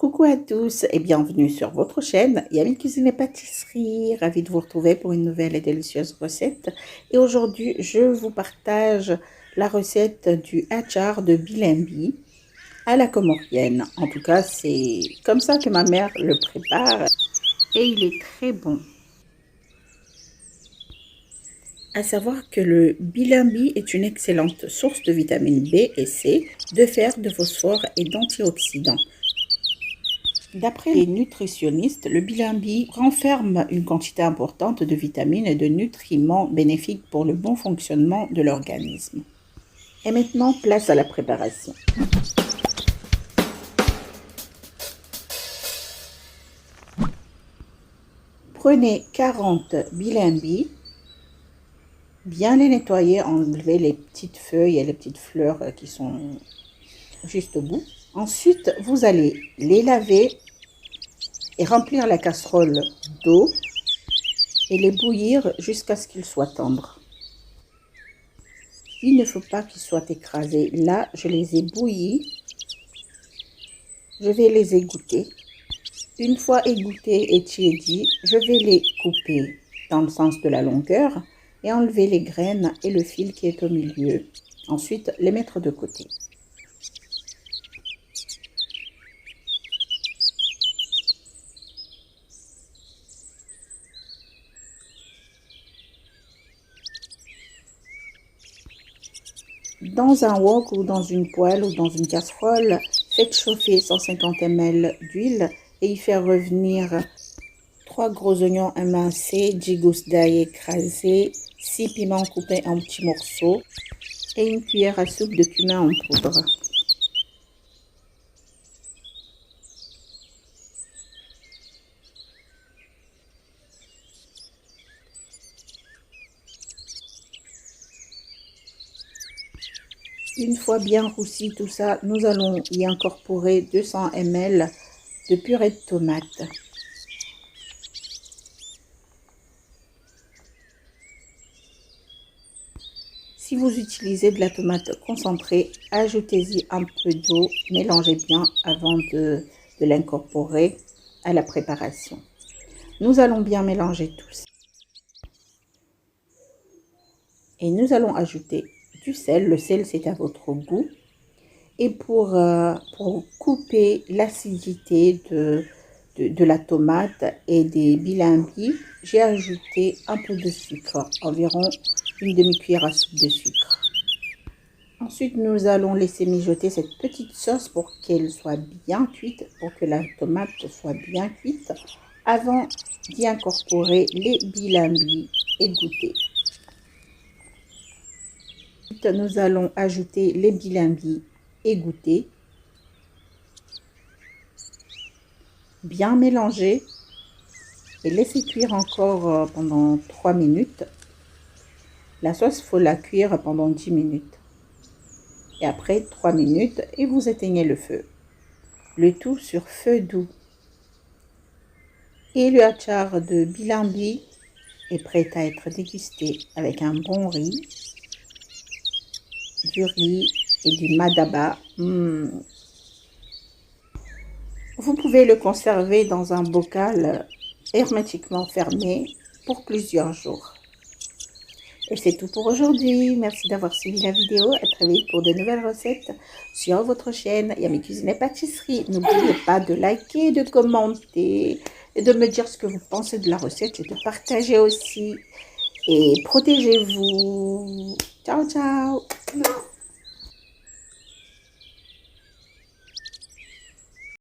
Coucou à tous et bienvenue sur votre chaîne Yami Cuisine et Pâtisserie. Ravie de vous retrouver pour une nouvelle et délicieuse recette. Et aujourd'hui, je vous partage la recette du achar de bilimbi à la comorienne. En tout cas, c'est comme ça que ma mère le prépare et il est très bon. À savoir que le bilimbi est une excellente source de vitamines B et C, de fer, de phosphore et d'antioxydants. D'après les nutritionnistes, le bilimbi renferme une quantité importante de vitamines et de nutriments bénéfiques pour le bon fonctionnement de l'organisme. Et maintenant, place à la préparation. Prenez 40 bilimbis, bien les nettoyer, enlever les petites feuilles et les petites fleurs qui sont juste au bout. Ensuite, vous allez les laver et remplir la casserole d'eau et les bouillir jusqu'à ce qu'ils soient tendres. Il ne faut pas qu'ils soient écrasés. Là, je les ai bouillis. Je vais les égoutter. Une fois égouttés et tiédis, je vais les couper dans le sens de la longueur et enlever les graines et le fil qui est au milieu. Ensuite, les mettre de côté. Dans un wok ou dans une poêle ou dans une casserole, faites chauffer 150 ml d'huile et y faire revenir 3 gros oignons émincés, 10 gousses d'ail écrasées, 6 piments coupés en petits morceaux et une cuillère à soupe de cumin en poudre. Une fois bien roussi tout ça, nous allons y incorporer 200 ml de purée de tomates. Si vous utilisez de la tomate concentrée, ajoutez-y un peu d'eau, mélangez bien avant de l'incorporer à la préparation. Nous allons bien mélanger tout ça. Et nous allons ajouter du sel. Le sel, c'est à votre goût. Et pour couper l'acidité de la tomate et des bilimbis, j'ai ajouté un peu de sucre, environ une demi-cuillère à soupe de sucre. Ensuite, nous allons laisser mijoter cette petite sauce pour qu'elle soit bien cuite, pour que la tomate soit bien cuite, avant d'y incorporer les bilimbis égouttés. Ensuite, nous allons ajouter les bilimbis égouttés, bien mélanger et laisser cuire encore pendant 3 minutes. La sauce, il faut la cuire pendant 10 minutes. Et après 3 minutes, et vous éteignez le feu. Le tout sur feu doux. Et le achar de bilimbi est prêt à être dégusté avec un bon riz, du riz et du madaba. Vous pouvez le conserver dans un bocal hermétiquement fermé pour plusieurs jours. Et c'est tout pour aujourd'hui. Merci d'avoir suivi la vidéo. À très vite pour de nouvelles recettes sur votre chaîne Yami Cuisine et Pâtisserie. N'oubliez pas de liker, de commenter et de me dire ce que vous pensez de la recette et de partager aussi. Et protégez-vous. Ciao, ciao.